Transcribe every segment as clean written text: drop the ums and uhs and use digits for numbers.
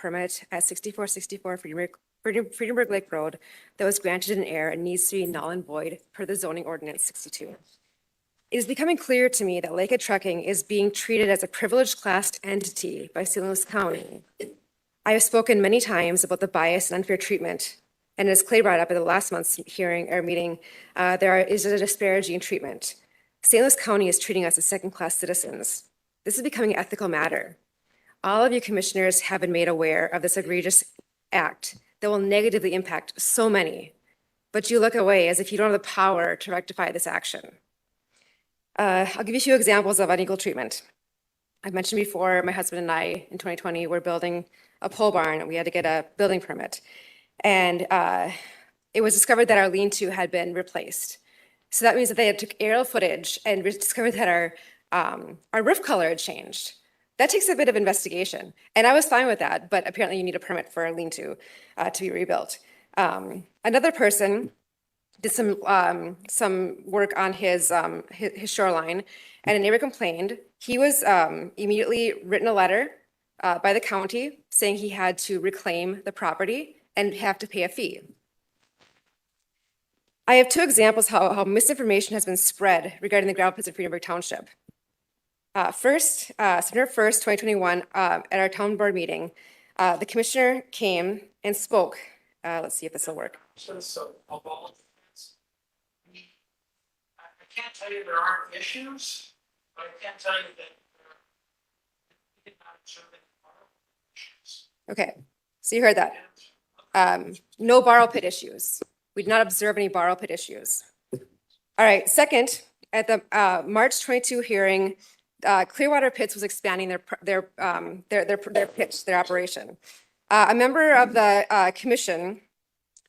permit at 6464 Friedenberg Lake Road that was granted in error and needs to be null and void per the zoning ordinance 62. It is becoming clear to me that Lakehead Trucking is being treated as a privileged class entity by St. Louis County. I have spoken many times about the bias and unfair treatment, and as Clay brought up at the last month's hearing or meeting, is a disparaging treatment. St. Louis County is treating us as second-class citizens. This is becoming an ethical matter. All of you commissioners have been made aware of this egregious act that will negatively impact so many, but you look away as if you don't have the power to rectify this action. I'll give you a few examples of unequal treatment. I've mentioned before, my husband and I in 2020 were building a pole barn and we had to get a building permit. And it was discovered that our lean-to had been replaced. So that means that they had took aerial footage and discovered that our roof color had changed. That takes a bit of investigation. And I was fine with that, but apparently you need a permit for a lean-to be rebuilt. Another person did some work on his shoreline, and a neighbor complained. He was immediately written a letter by the county saying he had to reclaim the property and have to pay a fee. I have two examples how misinformation has been spread regarding the gravel pits in Friedenberg Township. First, September 1st, 2021, at our town board meeting, the commissioner came and spoke. Let's see if this will work. I can't tell you there aren't issues, but I can tell you that we did not observe any borrow issues. Okay, so you heard that. No borrow pit issues. We did not observe any borrow pit issues. All right, second, at the March 22 hearing, Clearwater Pits was expanding their pitch, their operation. A member of the commission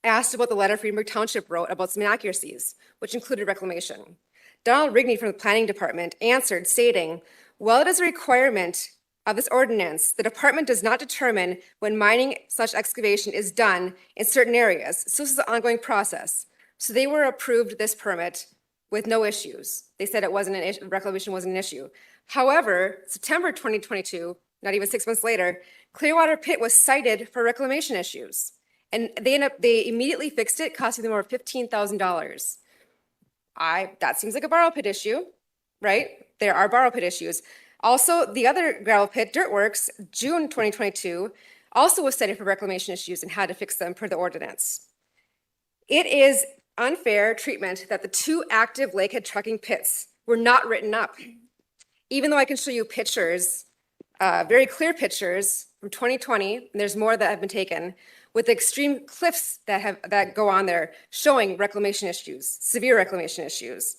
asked about the letter Friedenberg Township wrote about some inaccuracies, which included reclamation. Donald Rigney from the planning department answered stating, well, it is a requirement of this ordinance. The department does not determine when mining such excavation is done in certain areas. So this is an ongoing process. So they were approved this permit with no issues. They said it wasn't an issue, reclamation wasn't an issue. However, September 2022, not even 6 months later, Clearwater Pit was cited for reclamation issues. And they immediately fixed it, costing them over $15,000. That seems like a borrow pit issue, right? There are borrow pit issues. Also, the other gravel pit, Dirtworks, June 2022, also was cited for reclamation issues and had to fix them per the ordinance. It is unfair treatment that the two active Lakehead trucking pits were not written up. Even though I can show you pictures, very clear pictures from 2020, and there's more that have been taken, with extreme cliffs that go on there showing reclamation issues, severe reclamation issues.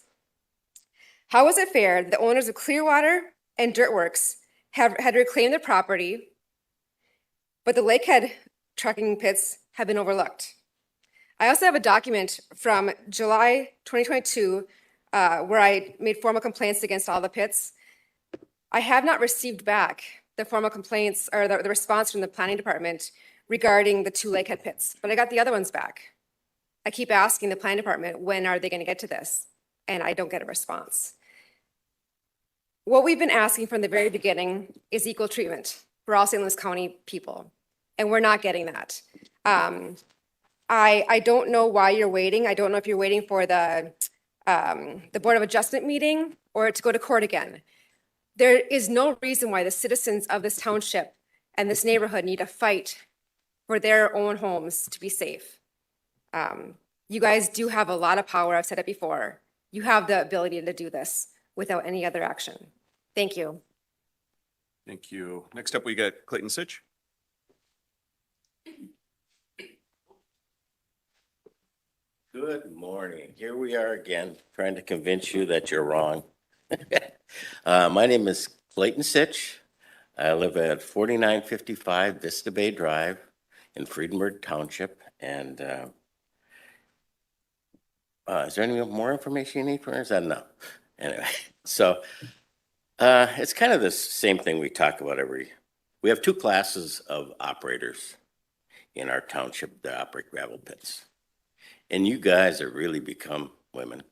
How is it fair that the owners of Clearwater and Dirtworks had reclaimed their property, but the Lakehead trucking pits have been overlooked? I also have a document from July 2022 where I made formal complaints against all the pits. I have not received back the formal complaints or the response from the planning department regarding the two Lakehead pits, but I got the other ones back. I keep asking the planning department, when are they going to get to this? And I don't get a response. What we've been asking from the very beginning is equal treatment for all St. Louis County people, and we're not getting that. I don't know why you're waiting. I don't know if you're waiting for the Board of Adjustment meeting or to go to court again. There is no reason why the citizens of this township and this neighborhood need to fight for their own homes to be safe. You guys do have a lot of power. I've said it before. You have the ability to do this without any other action. Thank you. Thank you. Next up, we got Clayton Sitch. Good morning. Here we are again, trying to convince you that you're wrong. My name is Clayton Sitch. I live at 4955 Vista Bay Drive in Friedenberg Township. And is there any more information you need for us? No. Anyway, so it's kind of the same thing we talk about we have two classes of operators in our township that operate gravel pits. And you guys have really become, women,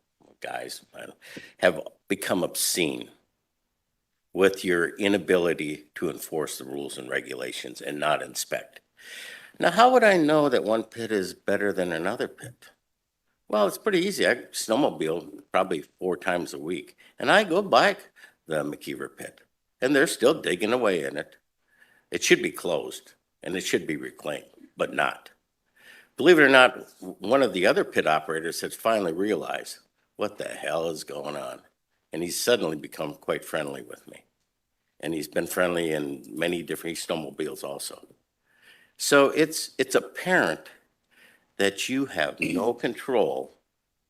guys, have become obscene with your inability to enforce the rules and regulations and not inspect. Now, how would I know that one pit is better than another pit? Well, it's pretty easy. I snowmobile probably 4 times a week, and I go by the McKeever pit, and they're still digging away in it. It should be closed, and it should be reclaimed, but not. Believe it or not, one of the other pit operators has finally realized what the hell is going on, and he's suddenly become quite friendly with me. And he's been friendly in many different snowmobiles also. So it's apparent that you have no control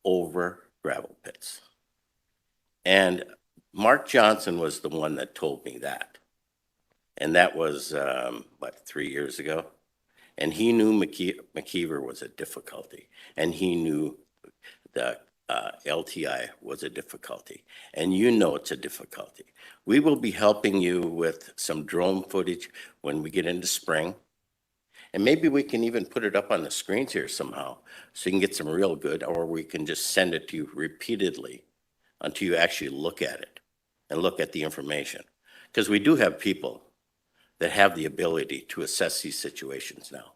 over gravel pits. And Mark Johnson was the one that told me that. And that was, 3 years ago? And he knew McKeever was a difficulty. And he knew the LTI was a difficulty. And you know it's a difficulty. We will be helping you with some drone footage when we get into spring. And maybe we can even put it up on the screens here somehow so you can get some real good, or we can just send it to you repeatedly until you actually look at it and look at the information. Because we do have people that have the ability to assess these situations now.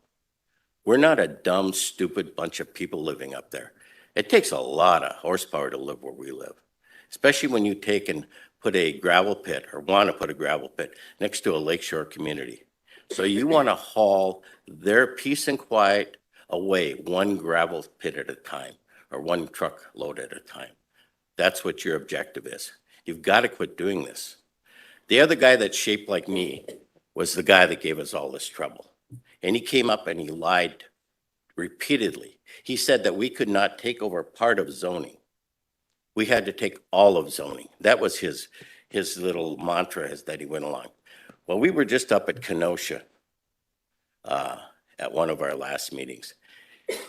We're not a dumb, stupid bunch of people living up there. It takes a lot of horsepower to live where we live, especially when you take and put a gravel pit or want to put a gravel pit next to a lakeshore community. So you want to haul their peace and quiet away one gravel pit at a time or one truck load at a time. That's what your objective is. You've got to quit doing this. The other guy that's shaped like me was the guy that gave us all this trouble. And he came up and he lied repeatedly. He said that we could not take over part of zoning. We had to take all of zoning. That was his little mantra as that he went along. Well, we were just up at Kenosha at one of our last meetings.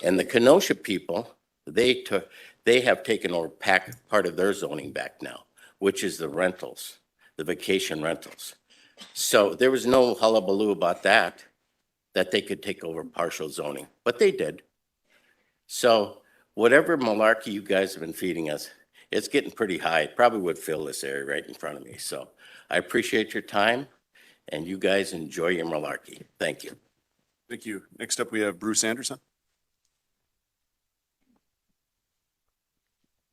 And the Kenosha people, they have taken over part of their zoning back now, which is the rentals, the vacation rentals. So there was no hullabaloo about that they could take over partial zoning, but they did. So whatever malarkey you guys have been feeding us, it's getting pretty high. It probably would fill this area right in front of me. So I appreciate your time, and you guys enjoy your malarkey. Thank you. Thank you. Next up, we have Bruce Anderson.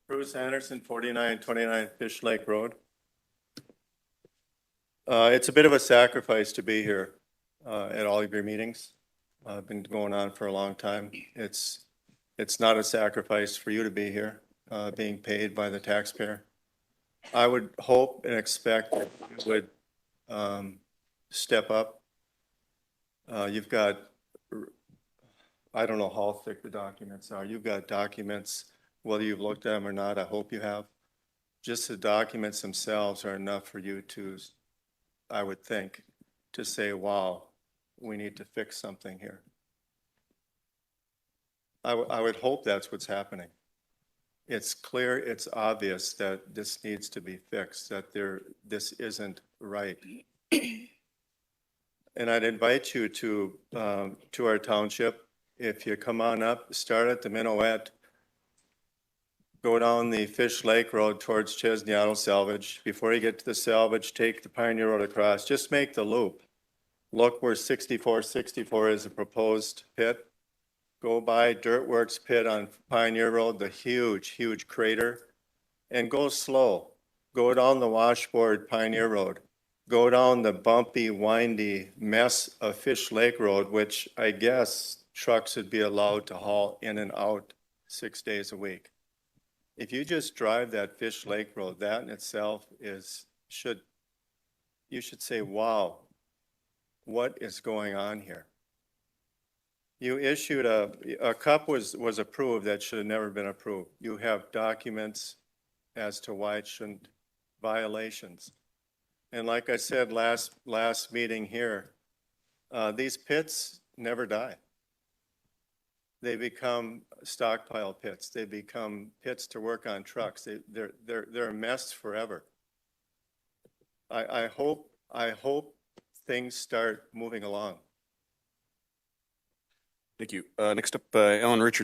Bruce Anderson, 4929 Fish Lake Road. It's a bit of a sacrifice to be here at all of your meetings. Been going on for a long time. It's not a sacrifice for you to be here, being paid by the taxpayer. I would hope and expect that you would step up. You've got, I don't know how thick the documents are. You've got documents, whether you've looked at them or not, I hope you have. Just the documents themselves are enough for you to, I would think, to say, wow, we need to fix something here. I would hope that's what's happening. It's clear, it's obvious that this needs to be fixed, that this isn't right. And I'd invite you to our township. If you come on up, start at the Minuet, go down the Fish Lake Road towards Chesney Auto Salvage. Before you get to the salvage, take the Pioneer Road across. Just make the loop. Look where 6464 is a proposed pit. Go by Dirtworks pit on Pioneer Road, the huge crater, and go slow. Go down the washboard Pioneer Road. Go down the bumpy, windy mess of Fish Lake Road, which I guess trucks would be allowed to haul in and out 6 days a week. If you just drive that Fish Lake Road, that in itself you should say, wow, what is going on here? You issued a cup was approved that should have never been approved. You have documents as to why it shouldn't, violations. And like I said last meeting here, these pits never die. They become stockpile pits. They become pits to work on trucks. They're a mess forever. I hope things start moving along. Thank you. Next up, Ellen Richards.